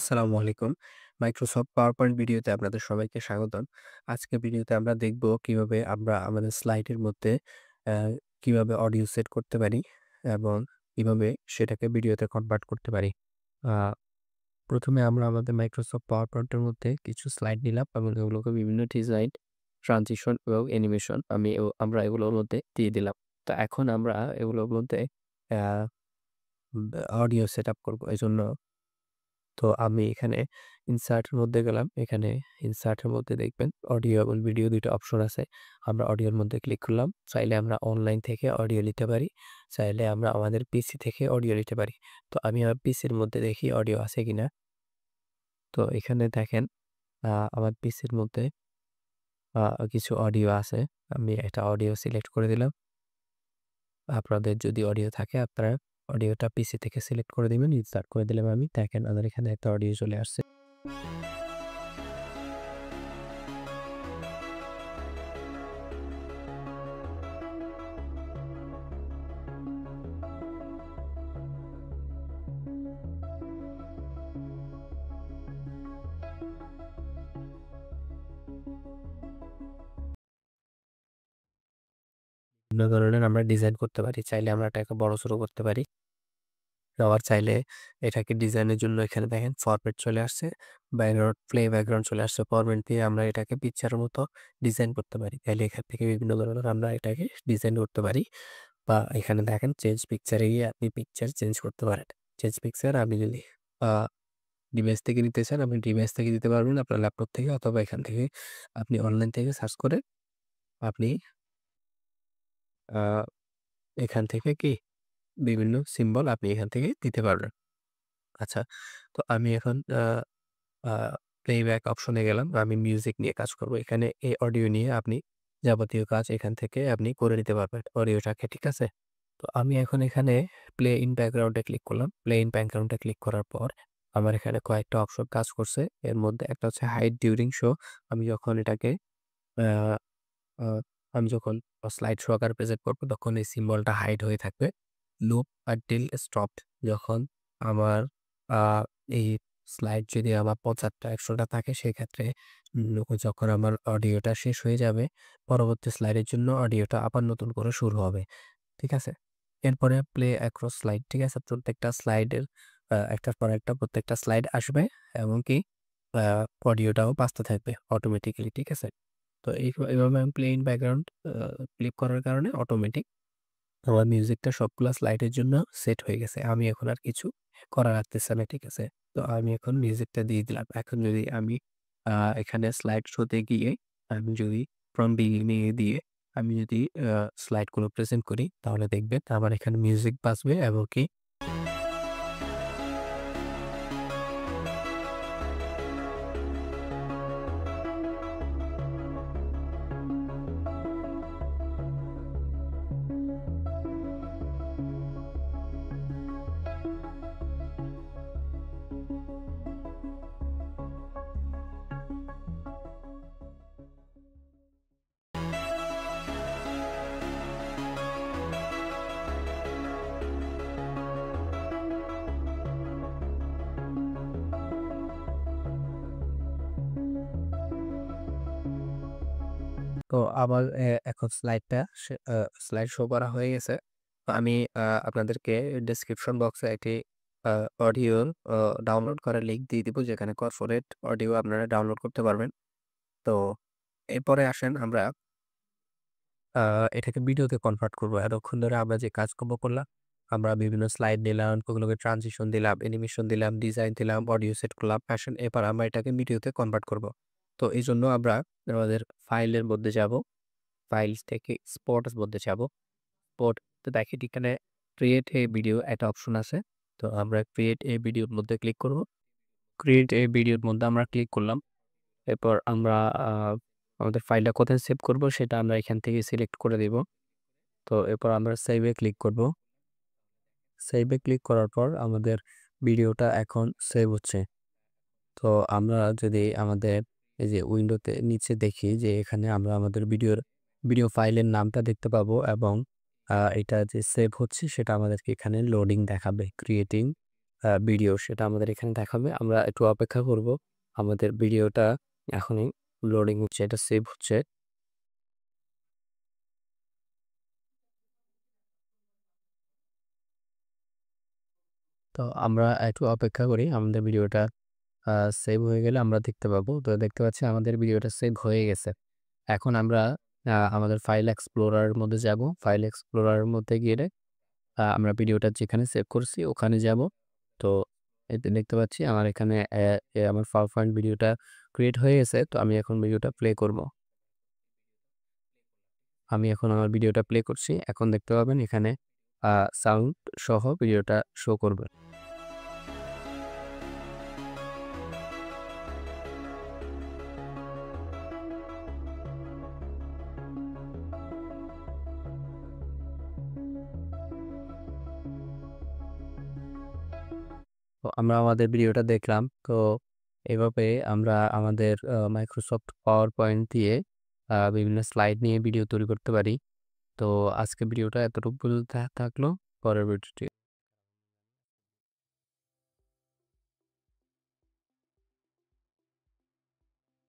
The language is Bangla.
আসসালামু আলাইকুম। Microsoft PowerPoint ভিডিওতে আপনাদের সবাইকে স্বাগতম। আজকের ভিডিওতে আমরা দেখব কিভাবে আমরা আমাদের স্লাইডের মধ্যে অ্যা কিভাবে অডিও সেট করতে পারি এবং কিভাবে সেটাকে ভিডিওতে কনভার্ট করতে পারি। আ ১ম এ আমরা আমাদের Microsoft PowerPoint এর মধ্যে কিছু স্লাইড নিলাম এবং এগুলোকে বিভিন্ন ডিজাইন, ট্রানজিশন এবং অ্যানিমেশন আমরা এগুলোর মধ্যে দিয়ে দিলাম। তো এখন আমরা এগুলোর মধ্যে অ্যা অডিও সেটআপ করব। এজন্য আমি এখানে ইনসার্ট এর মধ্যে গেলাম। এখানে ইনসার্ট এর মধ্যে দেখবেন অডিও এবং ভিডিও ২ টা অপশন আছে। আমরা অডিওর মধ্যে ক্লিক করলাম। চাইলে আমরা অনলাইন থেকে অডিও নিতে পারি। চাইলে আমরা আমাদের পিসি থেকে অডিও নিতে পারি। তো আমি আমার পিসির মধ্যে দেখি অডিও আছে কিনা। তো এখানে দেখেন আমার পিসির মধ্যে আ কিছু অডিও আছে। আমি একটা অডিও সিলেক্ট করে দিলাম। আপনাদের যদি অডিও থাকে আপনারা অডিওটা পিসি থেকে সিলেক্ট করে দিবেন। ইনসার্ট করে দিলাম আমি। দেখেন আমাদের এখানে একটা অডিও চলে আসছে। বিভিন্ন ধরনের আমরা ডিজাইন করতে পারি। চাইলে আমরা এটাকে বড়-ছোট করতে পারি। আবার চাইলে এটাকে ডিজাইনের জন্য এখানে দেখেন ফরম্যাট চলে আসছে। ব্যাকগ্রাউন্ড চলে আসছে। ফরম্যাট দিয়ে আমরা এটাকে পিকচারের মতো ডিজাইন করতে পারি। চাইলে এখান থেকে বিভিন্ন ধরনের আমরা এটাকে ডিজাইন করতে পারি। বা এখানে দেখেন চেঞ্জ পিকচার এ গিয়ে আপনি পিকচার চেঞ্জ করতে পারেন। চেঞ্জ পিকচার আপনি যদি আ ডিভাইস থেকে নিতে চান, আপনি ডিভাইস থেকে দিতে পারবেন, আপনার ল্যাপটপ থেকে অথবা এখান থেকে আপনি অনলাইন থেকে সার্চ করে আপনি আ এখান থেকে বিভিন্ন সিম্বল আপনি এখান থেকে দিতে পারবেন। আচ্ছা, তো আমি এখন আ প্লেব্যাক অপশনে গেলাম। আমি মিউজিক নিয়ে কাজ করব। এখানে এই অডিও নিয়ে আপনি যাবতীয় কাজ এখান থেকে আপনি করে নিতে পারবেন অডিওটাকে, ঠিক আছে? তো আমি এখন এখানে প্লে ইন ব্যাকগ্রাউন্ড এ ক্লিক করলাম। প্লে ইন ব্যাকগ্রাউন্ড এ ক্লিক করার পর আমার এখানে কয়েকটা অপশন কাজ করছে। এর মধ্যে একটা হচ্ছে হাইড ডিউরিং শো। আমি যখন এটাকে আ আ আমি যখন স্লাইড শো আকারে প্রেজেন্ট করব তখন এই সিম্বলটা হাইড হয়ে থাকবে। লুপ আনটিল স্টপড, যখন আমার আ এই স্লাইড যদি আমার ৫০ টা ১০০ টা থাকে সেক্ষেত্রে যখন আমার অডিওটা শেষ হয়ে যাবে, পরবর্তী স্লাইডের জন্য অডিওটা আবার নতুন করে শুরু হবে। ঠিক আছে? এরপরে প্লে অ্যাক্রস স্লাইড, ঠিক আছে? প্রত্যেকটা স্লাইডের একটার পর একটা প্রত্যেকটা স্লাইড আসবে এবং কি আ অডিওটাও বাজতে থাকবে অটোমেটিক্যালি, ঠিক আছে? তো এভাবে আমি প্লেইন ব্যাকগ্রাউন্ড ক্লিক করার কারণে অটোমেটিক আমার মিউজিকটা সবগুলা স্লাইডের জন্য সেট হয়ে গেছে। আমি এখন আর কিছু করা লাগতেছে না, ঠিক আছে? তো আমি এখন মিউজিকটা দিয়ে দিলাম। এখন যদি আমি আ এখানে স্লাইড শোতে গিয়ে আমি যদি ফ্রম বিগিনিং এ দিয়ে আমি যদি স্লাইড গুলো প্রেজেন্ট করি তাহলে দেখবেন আমার এখানে মিউজিক বাজবে এবং কি তো আমার এখন স্লাইড শো করা হয়ে গেছে। তো আমি আপনাদেরকে ডেসক্রিপশন বক্সে একটি আ অডিও অ ডাউনলোড করার লিঙ্ক দিয়ে দিব যেখানে কর্পোরেট অডিও আপনারা ডাউনলোড করতে পারবেন। তো এরপরে আসেন আমরা আ এটাকে ভিডিওতে কনভার্ট করব। এতক্ষণ ধরে আমরা যে কাজকর্ম করলাম, আমরা বিভিন্ন স্লাইড নিলাম, ওগুলোকে ট্রানজিশন দিলাম, অ্যানিমেশন দিলাম, ডিজাইন দিলাম, অডিও সেট করলাম। আসেন এবার আমরা এটাকে ভিডিওতে কনভার্ট করব। তো এজন্য আমরা আমাদের ফাইলের মধ্যে যাব। ফাইলস থেকে স্পটস মধ্যে যাব। স্পট তো দেখেন এখানে ক্রিয়েট এ ভিডিও একটা অপশন আছে। তো আমরা ক্রিয়েট এ ভিডিওর মধ্যে ক্লিক করব। ক্রিয়েট এ ভিডিওর মধ্যে আমরা ক্লিক করলাম। এরপর আমরা আ আমাদের ফাইলটা কোথায় সেভ করব সেটা আমরা এখান থেকে সিলেক্ট করে দিব। তো এরপর আমরা সেভ এ ক্লিক করব। সেভ এ ক্লিক করার পর আমাদের ভিডিওটা এখন সেভ হচ্ছে। তো আমরা যদি আমাদের এই যে উইন্ডোতে নিচে দেখি যে এখানে আমরা আমাদের ভিডিও ফাইলের নামটা দেখতে পাবো এবং এটা যে সেভ হচ্ছে সেটা আমাদেরকে এখানে লোডিং দেখাবে। ক্রিয়েটিং ভিডিও সেটা আমাদের এখানে দেখাবে। আমরা একটু অপেক্ষা করব। আমাদের ভিডিওটা এখনই লোডিং হচ্ছে, এটা সেভ হচ্ছে। তো আমরা একটু অপেক্ষা করি। আমাদের ভিডিওটা আ সেভ হয়ে গেলে আমরা দেখতে পাবো। তো দেখতে পাচ্ছি আমাদের ভিডিওটা সেভ হয়ে গেছে। এখন আমরা আমাদের ফাইল এক্সপ্লোরার এর মধ্যে যাব। ফাইল এক্সপ্লোরার এর মধ্যে গেলে আমরা ভিডিওটা যেখানে সেভ করছি ওখানে যাব। তো এতে দেখতে পাচ্ছি আমার এখানে আমার PowerPoint ভিডিওটা ক্রিয়েট হয়ে গেছে। তো আমি এখন ভিডিওটা প্লে করব। আমি এখন আমার ভিডিওটা প্লে করছি। এখন দেখতে পাবেন এখানে আ সাউন্ড সহ ভিডিওটা শো করবে। তো আমরা আমাদের ভিডিওটা দেখলাম। তো এভাবে আমরা আমাদের Microsoft PowerPoint দিয়ে বিভিন্ন স্লাইড নিয়ে ভিডিও তৈরি করতে পারি। তো আজকে ভিডিওটা এতটুকু পর্যন্ত থাকলো। পরের ভিডিওটি